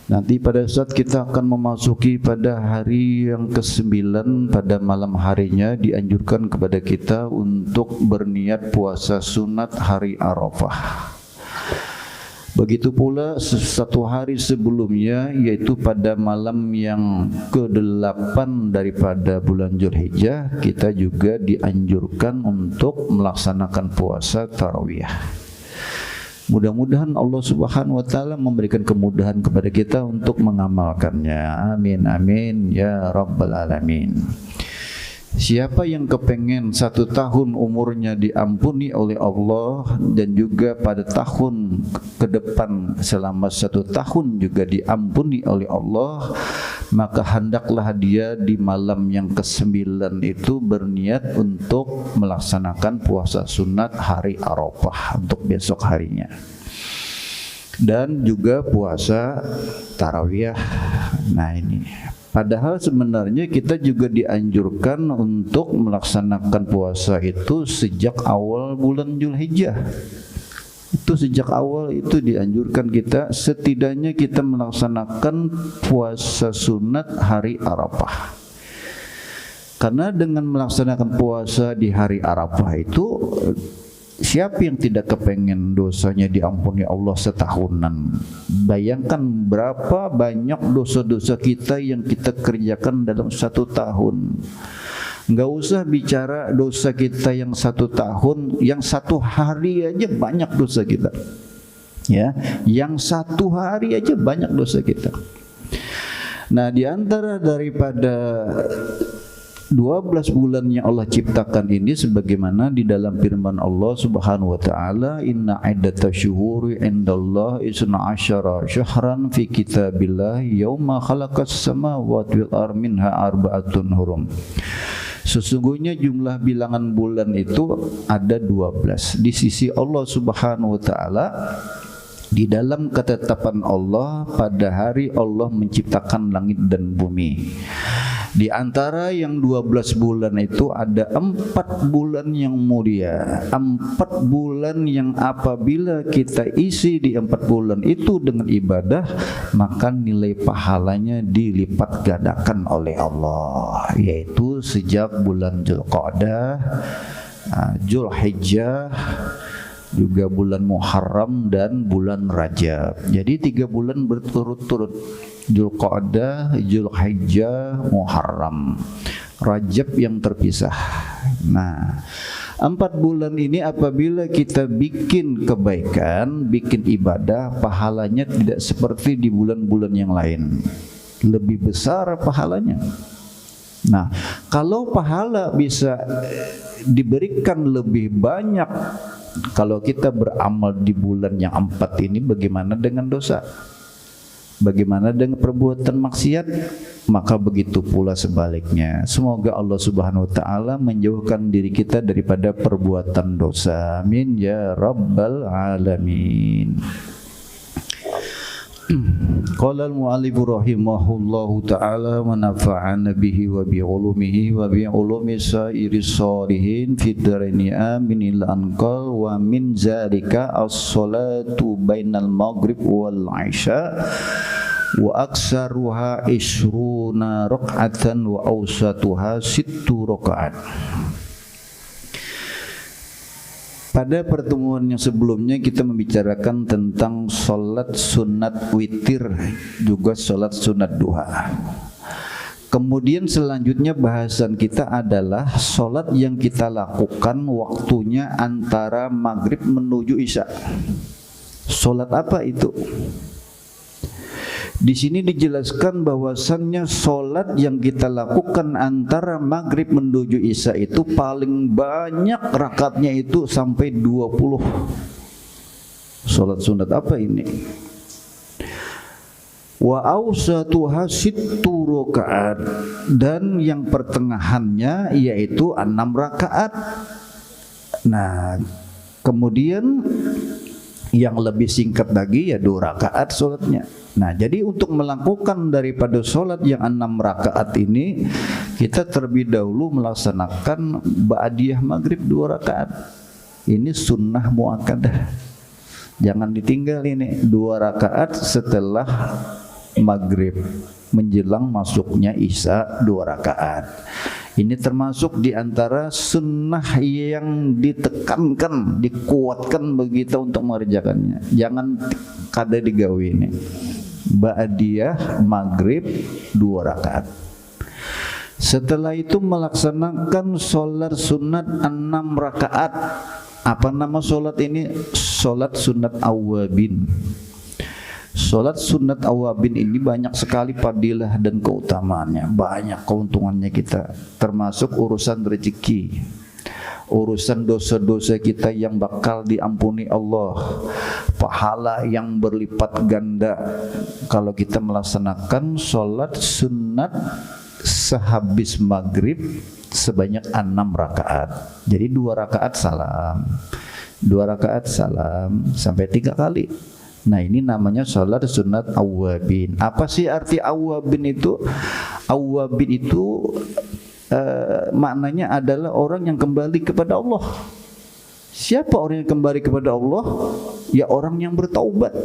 Nanti pada saat kita akan memasuki pada hari yang ke-9, pada malam harinya dianjurkan kepada kita untuk berniat puasa sunat hari Arafah. Begitu pula satu hari sebelumnya, yaitu pada malam yang ke-8 daripada bulan Dzulhijjah, kita juga dianjurkan untuk melaksanakan puasa tarawih. Mudah-mudahan Allah Subhanahu wa taala memberikan kemudahan kepada kita untuk mengamalkannya. Amin amin ya rabbal alamin. Siapa yang kepengen 1 tahun umurnya diampuni oleh Allah dan juga pada tahun ke depan selama 1 tahun juga diampuni oleh Allah, maka hendaklah dia di malam yang ke-9 itu berniat untuk melaksanakan puasa sunat hari Arafah untuk besok harinya, dan juga puasa tarawih. Nah ini, padahal sebenarnya kita juga dianjurkan untuk melaksanakan puasa itu sejak awal bulan Dzulhijjah. Itu sejak awal itu dianjurkan kita, setidaknya kita melaksanakan puasa sunat hari Arafah. Karena dengan melaksanakan puasa di hari Arafah itu, siapa yang tidak kepengen dosanya diampuni Allah setahunan? Bayangkan berapa banyak dosa-dosa kita yang kita kerjakan dalam 1 tahun. Enggak usah bicara dosa kita yang 1 tahun, yang 1 hari aja banyak dosa kita. Ya, yang 1 hari aja banyak dosa kita. Nah, di antara daripada 12 bulan yang Allah ciptakan ini, sebagaimana di dalam firman Allah Subhanahu wa taala, inna iddatash syuhuri indallahi isna asyara syahran fi kitabillah yauma khalaqas samawati wal arda minha arba'atun hurum. Sesungguhnya jumlah bilangan bulan itu ada 12 di sisi Allah Subhanahu wa taala, di dalam ketetapan Allah pada hari Allah menciptakan langit dan bumi. Di antara yang 12 bulan itu ada 4 bulan yang mulia, 4 bulan yang apabila kita isi di 4 bulan itu dengan ibadah, maka nilai pahalanya dilipat gandakan oleh Allah, yaitu sejak bulan Dzulqa'dah, Dzulhijjah, juga bulan Muharram dan bulan Rajab. Jadi 3 bulan berturut-turut, Dzulqa'dah, Dzulhijjah, Muharram, Rajab yang terpisah. Nah, 4 bulan ini apabila kita bikin kebaikan, bikin ibadah, pahalanya tidak seperti di bulan-bulan yang lain, lebih besar pahalanya. Nah, kalau pahala bisa diberikan lebih banyak kalau kita beramal di bulan yang 4 ini, bagaimana dengan dosa? Bagaimana dengan perbuatan maksiat? Maka begitu pula sebaliknya. Semoga Allah Subhanahu wa taala menjauhkan diri kita daripada perbuatan dosa. Amin ya rabbal alamin. Qala al-mu'allif rahimahullahu ta'ala wa nafa'ana bihi wa bi ulumihi wa bi ulumi sairis shalihin fid dharaini aminil anqal wa min zalika as-salatu bainal maghrib wal isya wa aksaruha ishruna rak'atan wa awsatuha 6 rakaat. Pada pertemuan yang sebelumnya kita membicarakan tentang sholat sunat witir, juga sholat sunat duha. Kemudian selanjutnya bahasan kita adalah sholat yang kita lakukan waktunya antara maghrib menuju isya. Sholat apa itu? Di sini dijelaskan bahwasannya sholat yang kita lakukan antara maghrib menuju isya itu paling banyak rakaatnya itu sampai 20. Sholat sunat apa ini? Wa awsatuha 6 rakaat, dan yang pertengahannya yaitu 6 rakaat. Nah, kemudian yang lebih singkat lagi ya 2 rakaat sholatnya. Nah, jadi untuk melakukan daripada sholat yang 6 rakaat ini, kita terlebih dahulu melaksanakan ba'diyah maghrib 2 rakaat. Ini sunnah muakkadah. Jangan ditinggal ini, 2 rakaat setelah maghrib menjelang masuknya isya 2 rakaat. Ini termasuk di antara sunnah yang ditekankan, dikuatkan bagi kita untuk mengerjakannya. Jangan kada digawe ini. Ba'diyah maghrib 2 rakaat. Setelah itu melaksanakan sholat sunat 6 rakaat. Apa nama sholat ini? Sholat sunat awabin. Sholat sunat awabin ini banyak sekali fadilah dan keutamaannya, banyak keuntungannya kita, termasuk urusan rezeki, urusan dosa-dosa kita yang bakal diampuni Allah, pahala yang berlipat ganda kalau kita melaksanakan sholat sunat sehabis maghrib sebanyak 6 rakaat. Jadi 2 rakaat salam, 2 rakaat salam sampai 3 kali. Nah, ini namanya sholat sunat awabin. Apa sih arti awabin itu? Awabin itu maknanya adalah orang yang kembali kepada Allah. Siapa orang yang kembali kepada Allah? Ya orang yang bertaubat.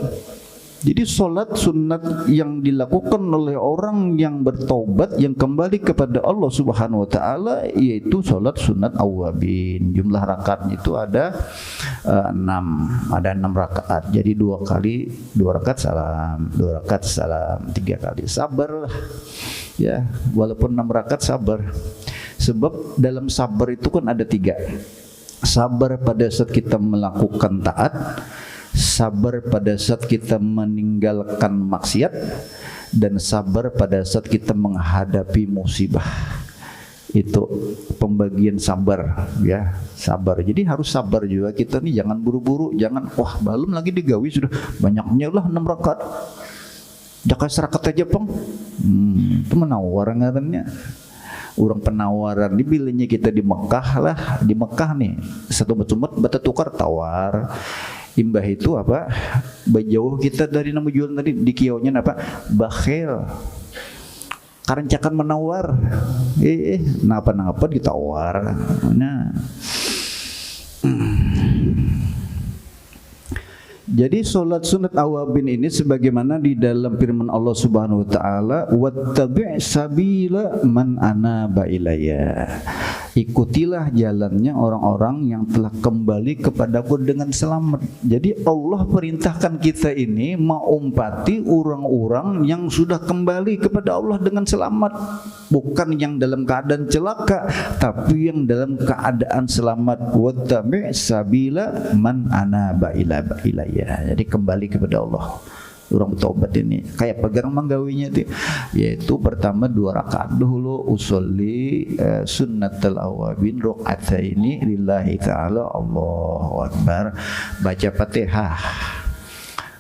Jadi sholat sunat yang dilakukan oleh orang yang bertaubat, yang kembali kepada Allah Subhanahu Wa Taala, yaitu sholat sunat awabin. Jumlah rakaatnya itu ada 6 rakaat. Jadi 2 kali 2 rakaat salam, 2 rakaat salam, 3 kali. Sabar ya, walaupun 6 rakaat sabar. Sebab dalam sabar itu kan ada 3. Sabar pada saat kita melakukan taat, sabar pada saat kita meninggalkan maksiat, dan sabar pada saat kita menghadapi musibah. Itu pembagian sabar ya, sabar. Jadi harus sabar juga kita nih, jangan buru-buru, jangan wah belum lagi digawi sudah banyaknya lah 6 rakaat. Jakai serakat aja peng. Itu menawar ngarannya. Orang penawaran di bilanya kita di Mekah lah, di Mekah nih satu betumet bata tukar tawar. Imbah itu apa? Bajauh kita dari nama jual tadi di kionya apa? Bakhil. Karencakan menawar. Napa ditawar. Nah. Jadi sholat sunat awabin ini sebagaimana di dalam firman Allah Subhanahu Wa Taala, wattabi' sabila man anaba ilayya. Ikutilah jalannya orang-orang yang telah kembali kepadaku dengan selamat. Jadi Allah perintahkan kita ini mengumpati orang-orang yang sudah kembali kepada Allah dengan selamat, bukan yang dalam keadaan celaka, tapi yang dalam keadaan selamat. Wattabi' sabila man anaba ilayya. Jadi kembali kepada Allah. Orang taubat ini kayak pegang manggawinya itu, yaitu pertama 2 rakaat dulu usolli sunnatul awabin rakaataini lillahi ta'ala, Allahu akbar, baca Fatihah,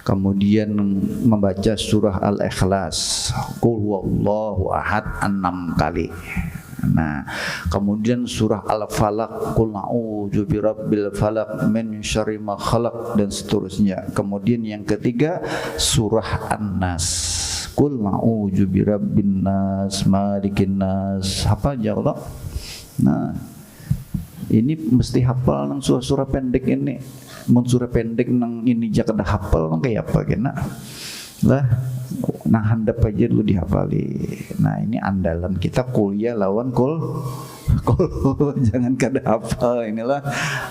kemudian membaca surah Al-Ikhlas, qul huwallahu ahad 6 kali. Nah, kemudian surah Al-Falaq, qul a'udzu birabbil falaq min syarri ma khalaq, dan seterusnya. Kemudian yang ketiga surah An-Nas, qul a'udzu birabbin nas malikin nas. Apa aja Allah. Nah, ini mesti hafal nang surah-surah pendek ini. Mun surah pendek nang ini jaga hafal nang kayak apa kena. Lah, nah handap aja dulu dihafali. Nah ini andalan kita kuliah lawan kul jangan kada hafal. Inilah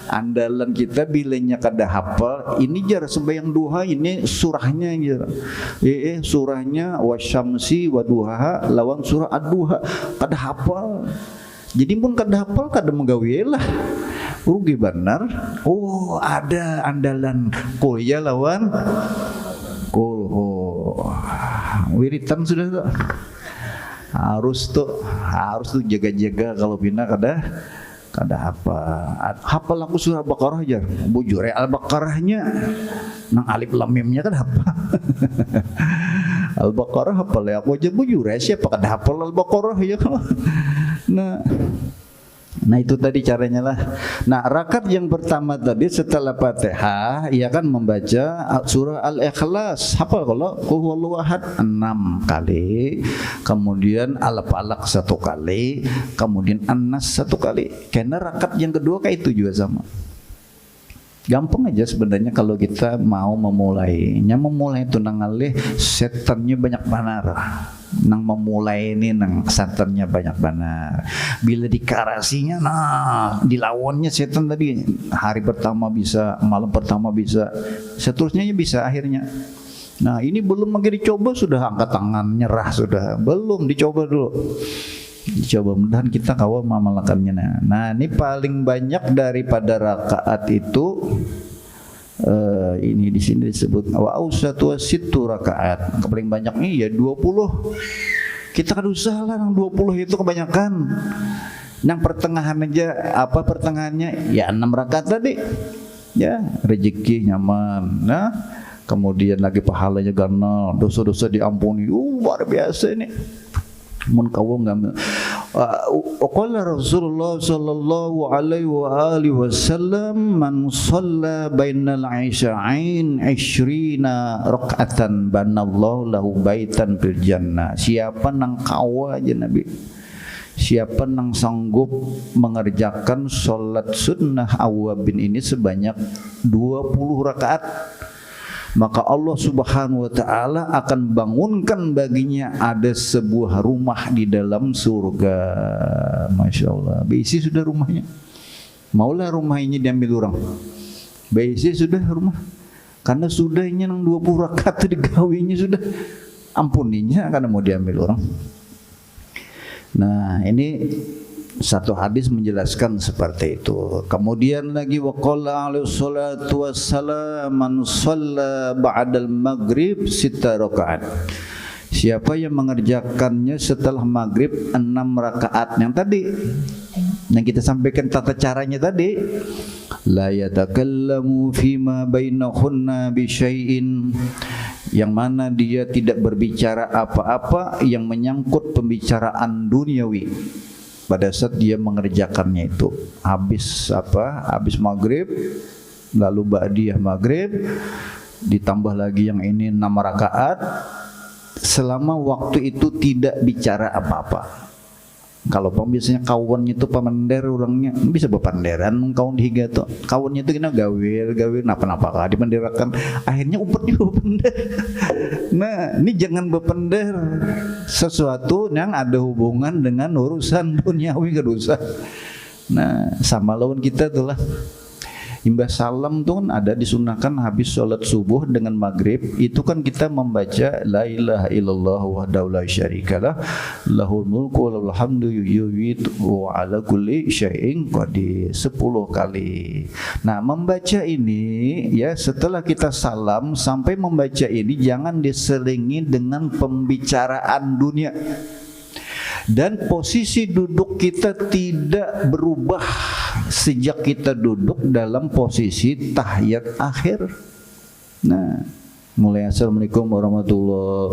andalan kita bilanya kada hafal. Ini jar sembahyang duha ini surahnya jar. Surahnya wasyamsi waduha lawan surah ad-duha kada hafal. Jadi pun kada hafal kada menggawe lah. Rugi benar. Oh ada andalan kuliah lawan wiritan sudah tuh. Harus tuh jaga-jaga kalau pindah kada hafal aku surah Baqarah aja. Bujur Al-Baqarahnya nang alif lam mimnya kan hafal. Al-Baqarah hafal ya aku aja bujur siapa kada hafal Al-Baqarah ya. Nah itu tadi caranya lah. Nah rakaat yang pertama tadi setelah Fatihah ia kan membaca surah Al-Ikhlas, hafal kalau qul huwallahu ahad 6 kali, kemudian Al-Falaq 1 kali, kemudian An-Nas 1 kali. Karena rakaat yang kedua kayak itu juga sama. Gampang aja sebenarnya kalau kita mau memulainya. Memulai itu nangalih setannya banyak benar. Nang memulai ini nang setannya banyak benar. Bila dikarasinya, nah dilawannya setan tadi. Hari pertama bisa, malam pertama bisa, seterusnya bisa akhirnya. Nah ini belum lagi dicoba sudah angkat tangan nyerah sudah. Belum dicoba dulu. Coba mudahan kita kawal memalakannya. Nah ini paling banyak daripada rakaat itu ini di sini disebut wa ausatu situ rakaat. Paling banyak nih ya 20. Kita kan usaha lah 20 itu kebanyakan. Yang pertengahan aja apa pertengahannya ya 6 rakaat tadi. Ya rezeki nyaman. Nah kemudian lagi pahalanya ganal, dosa-dosa diampuni. Luar biasa ini. Mun kawo nggak qala Rasulullah sallallahu alaihi wa alihi wasallam man shalla bainal isya'ain 20 rakaatan banallahu lahu baitan fil jannah. Siapa nang kawa aja Nabi, siapa nang sanggup mengerjakan salat sunnah awabin ini sebanyak 20 rakaat, maka Allah Subhanahu wa taala akan bangunkan baginya ada sebuah rumah di dalam surga. Masya Allah, beisi sudah rumahnya. Maulah rumah ini diambil orang. Beisi sudah rumah. Karena sudahnya nang 20 rakaat digawinya sudah. Ampuninya karena mau diambil orang. Nah, ini satu hadis menjelaskan seperti itu. Kemudian lagi waqala alaihi salatu wassalam man shalla ba'dal maghrib 6 rakaat. Siapa yang mengerjakannya setelah maghrib 6 rakaat yang tadi yang kita sampaikan tata caranya tadi, la yatakallamu fima bainahunna bi syai'in, yang mana dia tidak berbicara apa-apa yang menyangkut pembicaraan duniawi pada saat dia mengerjakannya itu. Habis maghrib, lalu ba'diyah maghrib, ditambah lagi yang ini 6 rakaat, selama waktu itu tidak bicara apa-apa. Kalau biasanya kawannya itu pamender orangnya bisa bepanderan kawan dihiga tuh. Kawannya itu kena gawir napa-napa kah dipenderakan, akhirnya umpet juga bepender. Nah, ini jangan bepender sesuatu yang ada hubungan dengan urusan duniawi kerusak. Nah, sama lawan kita itulah. Imbas salam tuh kan ada disunahkan habis sholat subuh dengan maghrib, itu kan kita membaca la ilaha illallah wahdahu la syarikalah lahul mulku wa lahul hamdu yuhyi wa ala kulli syai'in qadir 10 kali. Nah, membaca ini ya setelah kita salam sampai membaca ini jangan diselingi dengan pembicaraan dunia. Dan posisi duduk kita tidak berubah sejak kita duduk dalam posisi tahiyat akhir. Nah, mulai assalamualaikum warahmatullahi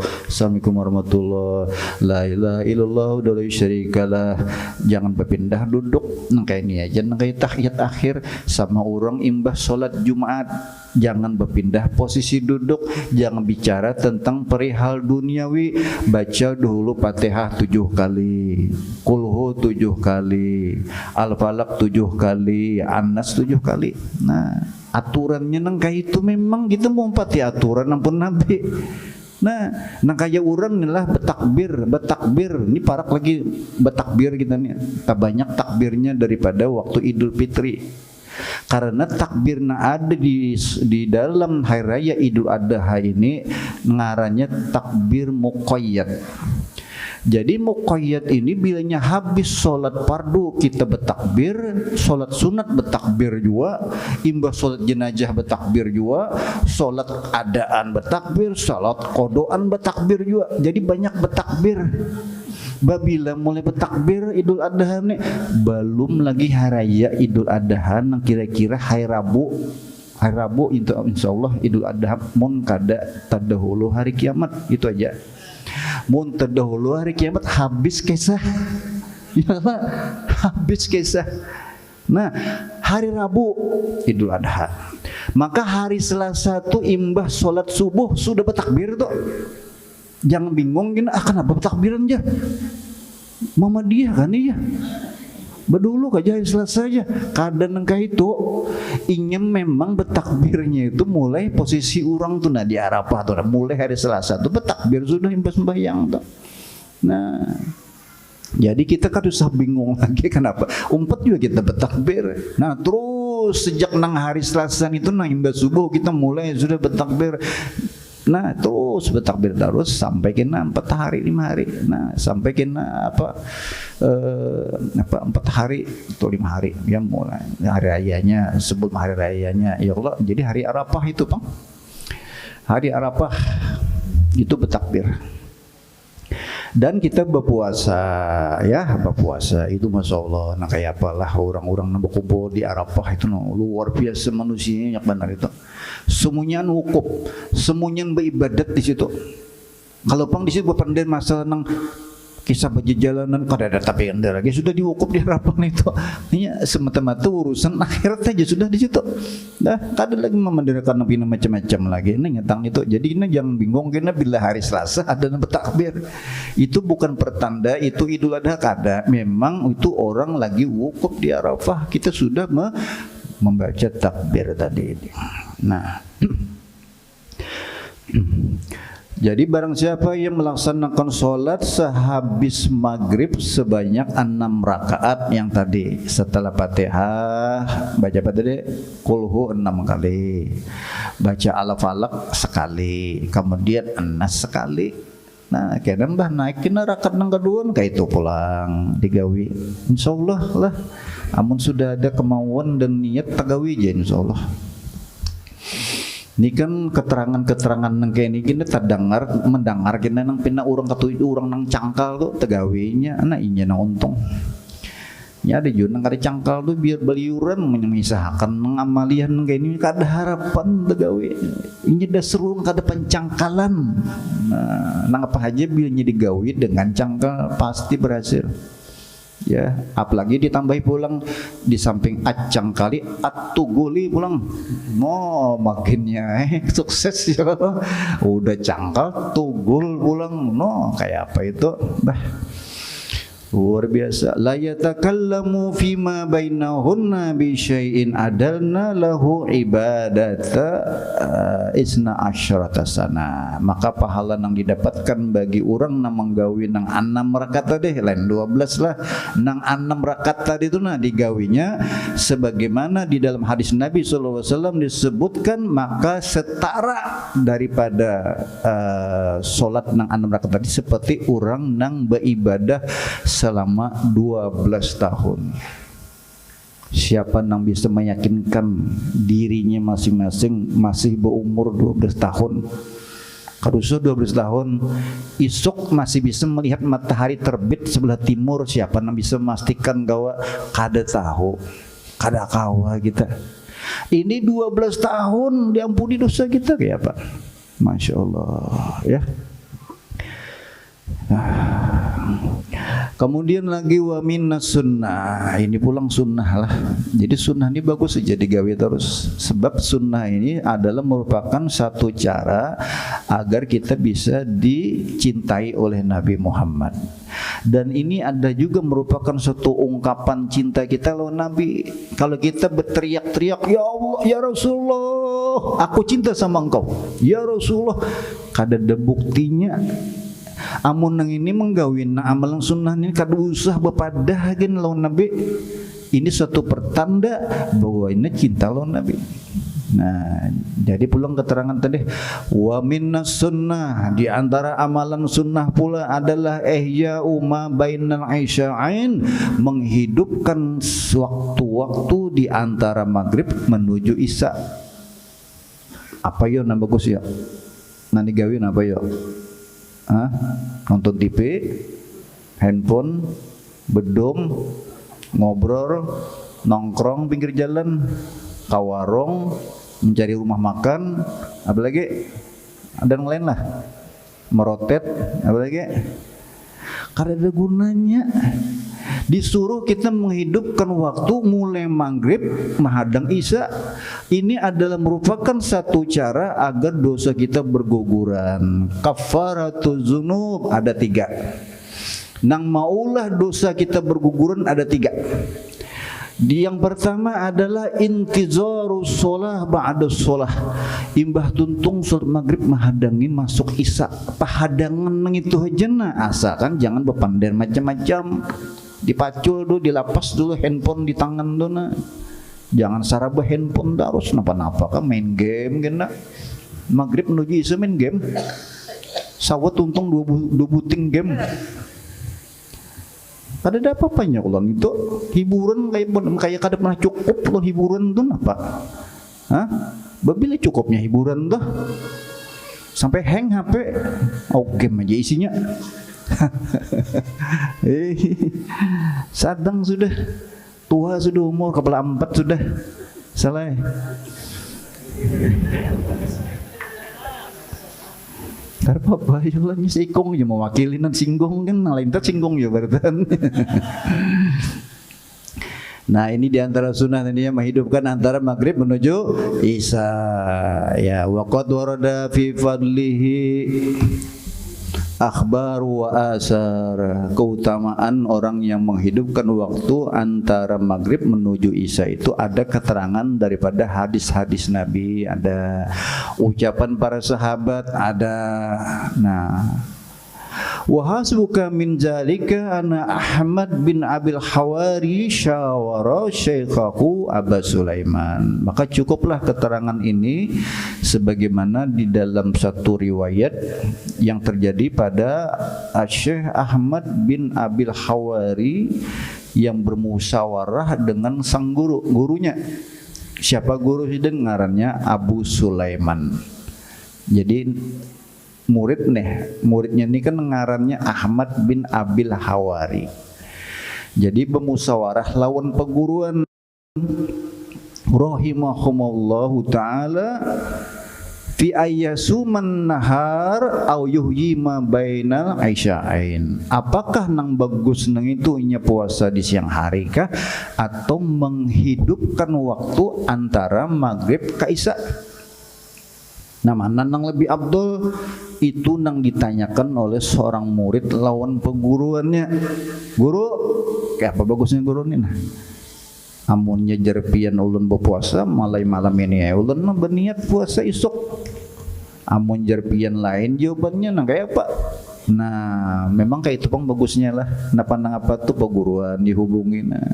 la ilaha illallah wa la syarikalah, jangan berpindah duduk nang kayak ini aja nang kayak tahiyat akhir. Sama orang imbas salat Jumat jangan berpindah posisi duduk, jangan bicara tentang perihal duniawi. Baca dulu Fatihah 7 kali, Qulhu 7 kali, Al-Falaq 7 kali, An-Nas 7 kali. Nah, aturannya nang kayak itu memang kita mau pati aturan ampun Nabi. Nah, nang kayak urang inilah betakbir. Ini parak lagi betakbir kita nih. Tak banyak takbirnya daripada waktu Idul Fitri. Karena takbirna ada di dalam hari raya Idul Adha ini ngarannya takbir muqayyad. Jadi muqayyad ini bilanya habis sholat fardu kita bertakbir, sholat sunat bertakbir juga, imbas sholat jenazah bertakbir juga, sholat adaan bertakbir, sholat kodoan bertakbir juga. Jadi banyak bertakbir. Babila mulai bertakbir Idul Adha nih, belum lagi hari raya Idul Adha yang kira-kira hari Rabu insyaallah Idul Adha mun kada terdahulu hari kiamat. Itu aja. Mun terdahulu hari kiamat habis kisah. Ya, habis kisah. Nah, hari Rabu Idul Adha. Maka hari Selasa itu imbah sholat subuh sudah bertakbir tuh. Jangan bingung gini, kenapa bertakbiran aja? Mama dia kan iya. Bedulu aja hari Selasa aja. Kadang engkau itu ingin memang bertakbirnya itu mulai posisi orang tuh nah di Arafah tuh, mulai hari Selasa tuh bertakbir sudah impas sembahyang tuh. Nah, jadi kita kan usah bingung lagi kenapa. Umpet juga kita bertakbir. Nah, terus sejak nang hari Selasa itu nang imbas subuh kita mulai sudah bertakbir. Nah, terus bertakbir terus sampai kena 4 hari 5 hari. Nah, sampai kena 4 hari atau 5 hari ya mulai hari rayanya, sebelum hari rayanya ya Allah. Jadi hari Arafah itu, Bang. Hari Arafah itu bertakbir. Dan kita berpuasa ya, berpuasa itu Masya Allah. Nah kayak apalah orang-orang yang berkumpul di Arafah itu luar biasa manusianya benar itu. Semuanya wukuf, semuanya beribadat di situ. Kalau Pang di situ berpandai masalah nang kisah berjalanan kada ada tapi anda lagi sudah diwukuf di harapan itu. Ini semata-mata urusan akhirat aja sudah di situ. Dah kada lagi memandirakan nabi macam-macam lagi. Ini ngetang itu. Jadi ini jangan bingung kena bila hari Selasa ada bertakbir. Itu bukan pertanda itu Idul Adha kada. Memang itu orang lagi wukuf di Arafah. Kita sudah membaca takbir tadi. Nah. Jadi barang siapa yang melaksanakan sholat sehabis maghrib sebanyak 6 rakaat yang tadi setelah Fatihah baca apa tadi? Kulhu 6 kali, baca Al-Falaq sekali, kemudian An-Nas sekali. Nah, kadang bah naikin rakaat yang kedua kayak itu pulang digawi. Insyaallah lah, amun sudah ada kemauan dan niat tagawi aja insyaallah. Ini kan keterangan-keterangan nang kayak ini kita mendengar kita nang pina orang katuju orang nang cangkal tuh tegawinya, anak inya nang untung. Ya ada juga nang kada cangkal tuh biar beliuran menyemisahkan nang amalian nang kayak ini kada harapan tegawi. Inya dah seru kada pencangkalan. Nah, nang apa aja bilnya digawi dengan cangkal pasti berhasil. Ya, apalagi ditambahi pulang di samping acang kali atuguli pulang. Makinnya sukses ya. Udah cangkal tugul pulang. Kayak apa itu? Luar biasa. La yatakallamu fima bainahunna bi syai'in adalna lahu ibadata isna asyrata sana. Maka pahala yang didapatkan bagi orang nang menggawi nang 6 rakaat tadi lain 12 lah. Nang 6 rakaat tadi itu nah digawinya sebagaimana di dalam hadis Nabi sallallahu alaihi wasallam disebutkan maka setara daripada salat nang 6 rakaat tadi seperti orang nang beribadah selama 12 tahun. Siapa yang bisa meyakinkan dirinya masing-masing masih berumur 12 tahun? Karusuh 12 tahun, isuk masih bisa melihat matahari terbit sebelah timur. Siapa yang bisa memastikan bahwa kada tahu, kada kawa kita. Ini 12 tahun diampuni dosa kita kayak apa? Masya Allah ya. Kemudian lagi wa minnas sunnah, ini pulang sunnah lah. Jadi sunnah ini bagus saja digawe terus. Sebab sunnah ini adalah merupakan satu cara agar kita bisa dicintai oleh Nabi Muhammad. Dan ini ada juga merupakan suatu ungkapan cinta kita loh Nabi. Kalau kita berteriak-teriak, ya Allah, ya Rasulullah, aku cinta sama engkau, ya Rasulullah, kada ada buktinya. Amun nang ini menggawin amalan sunnah ini kada usah bepadah gen lawan Nabi. Ini suatu pertanda bahwa ini cinta lawan Nabi. Nah, jadi pulang keterangan tadi wa minnas sunnah, di antara amalan sunnah pula adalah ihya ma bainal isya'ain, menghidupkan waktu-waktu di antara maghrib menuju isya. Apa yo nang bagus ya? Nanti gawin apa yo? Nonton TV, handphone, bedom, ngobrol, nongkrong pinggir jalan, ke warung, mencari rumah makan, apalagi ada yang lain lah, merotet, apalagi karena ada gunanya. Disuruh kita menghidupkan waktu mulai maghrib menghadang isya. Ini adalah merupakan satu cara agar dosa kita berguguran. Kafaratuz dzunub ada 3. Nang maulah dosa kita berguguran ada 3. Yang pertama adalah intizarus sholah ba'da sholah. Imbah tuntung sholat maghrib mahadangi masuk isya. Pahadangan nang itu aja na. Asalkan jangan berpandai macam-macam. Dipacul dulu, dilapas dulu handphone di tangan dulu na. Jangan sarabah handphone terus napa-napa kan main game kena. Maghrib menuju isya main game. Sawat tuntung dua buting game. Ada apa-apanya ulang itu hiburan kayak kada pernah cukup ulang hiburan itu apa? Hah? Babila cukupnya hiburan tuh sampai hang HP, game aja isinya. Sadang sudah tua sudah umur kepala 4 sudah salah. Karena apa ya sikong ya mewakilin dan singgung kan lain tersinggung ya berarti. Nah ini diantara sunnah ini yang menghidupkan antara maghrib menuju isya. Ya waqad warada fi fadlihi akhbar wa asar. Keutamaan orang yang menghidupkan waktu antara maghrib menuju isya itu ada keterangan daripada hadis-hadis Nabi, ada ucapan para sahabat, ada. Nah, wa hasbuka min zalika ana Ahmad bin Abil Hawari syawara syekhahu Aba Sulaiman. Maka cukuplah keterangan ini sebagaimana di dalam satu riwayat yang terjadi pada Syekh Ahmad bin Abil Hawari yang bermusyawarah dengan sang gurunya. Siapa guru itu? Ngarannya Abu Sulaiman. Jadi muridnya ini kan ngarannya Ahmad bin Abil Hawari. Jadi bermusyawarah lawan peguruan rahimahumullahu taala fi ayyasuman nahar au yuhyima bainal aisya'ain. Apakah nang bagus nang itu nya puasa di siang hari kah atau menghidupkan waktu antara maghrib ke isya? Nah mana nang lebih abdul itu nang ditanyakan oleh seorang murid lawan peguruannya. Guru, kayak apa bagusnya guru ini nah? Amunnya jerpian ulun berpuasa malai malam ini ya ulun berniat puasa esok. Amun jerpian lain jawabannya nang kayak apa? Nah memang kayak itu pang bagusnya lah. Nah pandang apa tuh peguruan dihubungi. Nah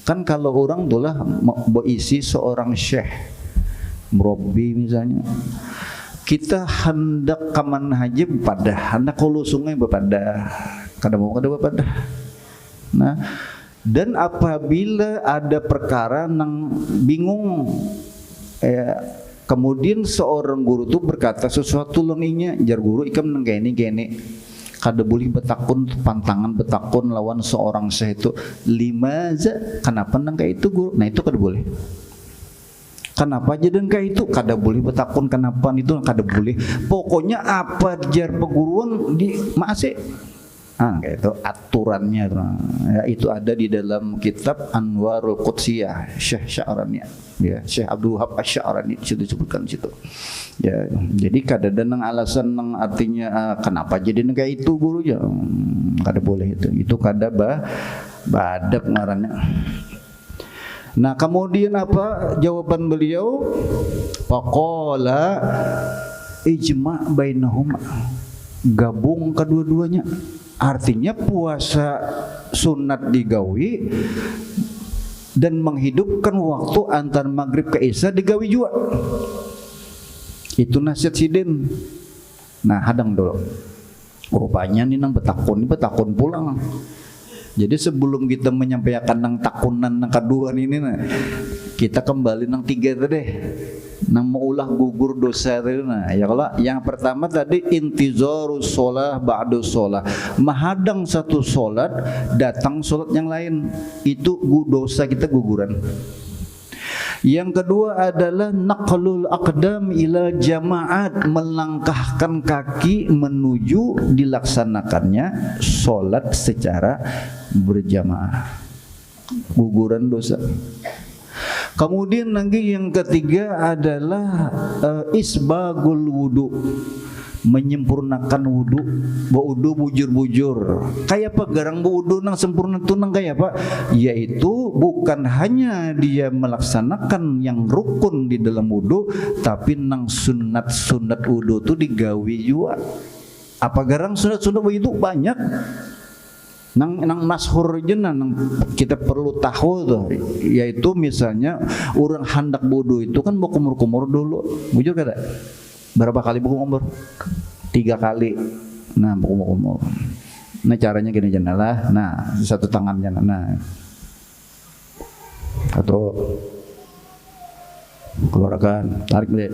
kan kalau orang tuh lah berisi seorang syekh murabbi misalnya, kita hendak kaman haji pada hendak hulu sungai berpada kada mau kada berpada. Nah dan apabila ada perkara nang bingung kemudian seorang guru tu berkata sesuatu lenginya jar guru ikam nang gini kada boleh betakun pantangan betakun lawan seorang syekh itu limaza kenapa nang kayak itu guru. Nah itu kada boleh. Kenapa jadi kayak itu? Kada boleh betakun kenapa itu kada boleh. Pokoknya apa jar peguruan di masih. Kayak itu aturannya. Ya, itu ada di dalam kitab Anwarul Qudsiyah Syekh Sya'rani. Ya, Syekh Abdul Wahab Asy-Sya'rani situ disebutkan situ. Ya, jadi kada ada nang alasan nang artinya kenapa jadi kayak itu guru ya. Kada boleh itu. Itu kada badab ngarannya. Nah kemudian apa jawaban beliau? Faqala ijma' bainahuma, gabung kedua-duanya. Artinya puasa sunat digawi dan menghidupkan waktu antar maghrib ke isya digawi juga. Itu nasihat sidin. Nah hadang dulu. Rupanya nih nang betakun pulang. Jadi sebelum kita menyampaikan nang takunan nang kedua ini nah, kita kembali nang 3 tadi. Nang maulah gugur dosa tadi nah. Ya kalau yang pertama tadi intizarus shalah ba'da shalah. Mahadang satu salat, datang salat yang lain. Itu dosa kita guguran. Yang kedua adalah naqlul aqdam ila jamaat, melangkahkan kaki menuju dilaksanakannya sholat secara berjamaah, guguran dosa. Kemudian lagi yang ketiga adalah isbagul wudu, menyempurnakan wudu, wudu bujur-bujur. Kayak apa garang wudu nang sempurna tuh nang kayak apa? Yaitu bukan hanya dia melaksanakan yang rukun di dalam wudu, tapi nang sunat-sunat wudu tuh digawi juga. Apa garang sunat-sunat wudu itu banyak. Nang masyhur jenah nang kita perlu tahu tuh, yaitu misalnya orang hendak wudu itu kan mau kumur-kumur dulu, bujur kada? Berapa kali berkumur? 3 kali. Nah berkumur-kumur. Nah caranya gini jenah lah. Nah satu tangannya, nah atau keluarkan, tarik deh.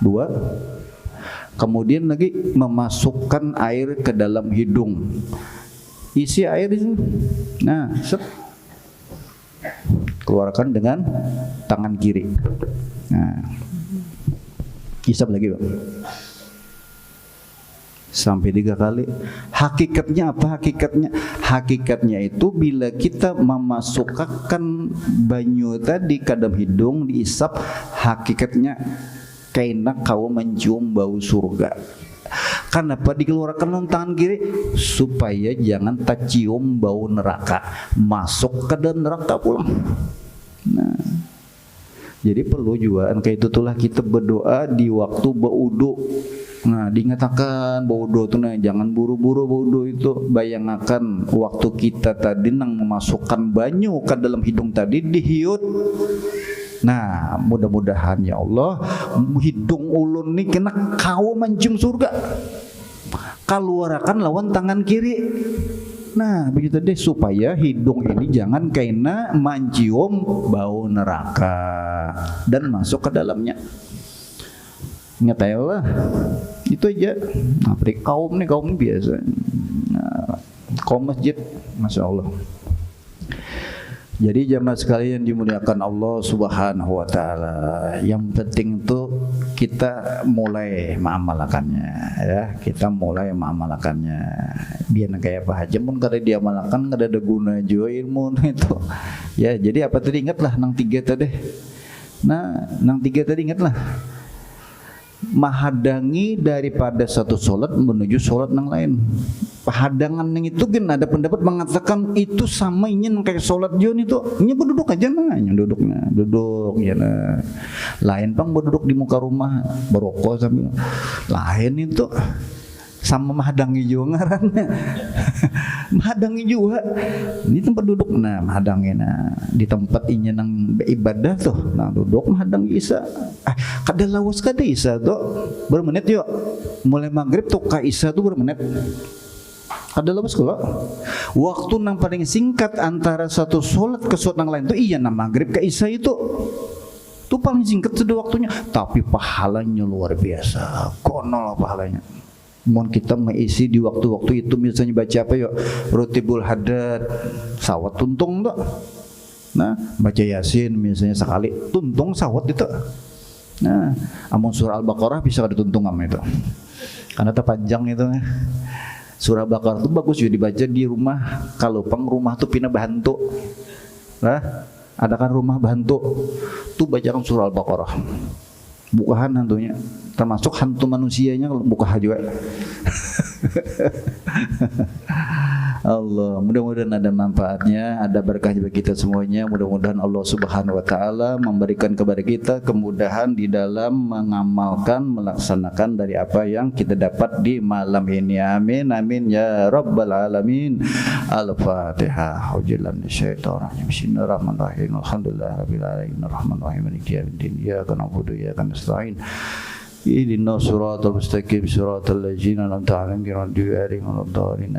2. Kemudian lagi memasukkan air ke dalam hidung. Isi air di sini. Nah, set. Keluarkan dengan tangan kiri. Nah. Hisap lagi, Bang. Sampai 3 kali. Hakikatnya apa? Hakikatnya itu bila kita memasukkan banyu tadi ke dalam hidung diisap, hakikatnya kayak kau mencium bau surga. Kenapa dikeluarkan dengan tangan kiri? Supaya jangan tak cium bau neraka, masuk ke dalam neraka pulang. Nah, jadi perlu juga kayak itulah kita berdoa di waktu berwudu. Nah, diingatkan berwudu itu, nah jangan buru-buru berwudu itu. Bayangkan waktu kita tadi nang memasukkan banyu ke dalam hidung tadi dihiut. Nah, mudah-mudahan ya Allah hidung ulun nih kena kau mencium surga. Keluarkan lawan tangan kiri. Nah, begitu deh supaya hidung ini jangan kena mencium bau neraka dan masuk ke dalamnya. Ingat ya Allah. Itu aja. Nah, kaum ini biasa. Nah, kaum masjid, Masya Allah. Jadi jamaah sekalian dimuliakan Allah Subhanahu wa taala. Yang penting itu kita mulai mengamalkannya ya. Kita mulai mengamalkannya. Biar kayak apa aja pun kada diamalkan kada ada guna juga ilmu itu. Ya, jadi apa tadi ingatlah nang 3 tadi. Nah, nang 3 tadi ingatlah. Menghadangi daripada satu solat menuju solat yang lain. Hadangan yang itu kan ada pendapat mengatakan itu sama ingin kayak solat jon itu. Nya berduduk aja nah, duduk ya nah. Lain bang berduduk di muka rumah berokok sambil. Lain itu sama menghadangi juga ngarannya. Menghadangi juga di tempat duduk, nah menghadangi nah di tempat inya nang ibadah tuh, nah duduk menghadangi isa. Kada lawas kada isa tuh bermenit yuk. Mulai maghrib tuh ka isa tuh bermenit. Kada lawas kalau waktu nang paling singkat antara satu solat ke solat yang lain tuh iya nang maghrib ke isa itu. Tuh paling singkat sudah waktunya, tapi pahalanya luar biasa. Konol pahalanya. Mohon kita mengisi di waktu-waktu itu misalnya baca apa yuk? Rutibul Hadad, sawat tuntung tuh. Nah, baca Yasin misalnya sekali, tuntung sawat itu. Nah, amun surah Al-Baqarah bisa ada tuntung am itu. Karena terpanjang itu. Surah Al-Baqarah itu bagus juga dibaca di rumah. Kalau pang rumah tuh pindah bantu. Nah, ada kan rumah bantu. Tuh bacakan surah Al-Baqarah. Bukahan hantunya, termasuk hantu manusianya kalau buka juga. Allah, mudah-mudahan ada manfaatnya, ada berkah bagi kita semuanya. Mudah-mudahan Allah Subhanahu wa taala memberikan kepada kita kemudahan di dalam mengamalkan, melaksanakan dari apa yang kita dapat di malam ini. Amin amin ya rabbal alamin. Al-Fatihah. Auzubillahi minasyaitonir rajim. Bismillahirrahmanirrahim. Alhamdulillahirabbil alamin. Arrahmanirrahim. Maliki yaumiddin. Iyyaka na'budu wa iyyaka nasta'in. Ihdinas siratal mustaqim, siratal ladzina an'amta 'alaihim ghairil maghdubi 'alaihim waladdallin.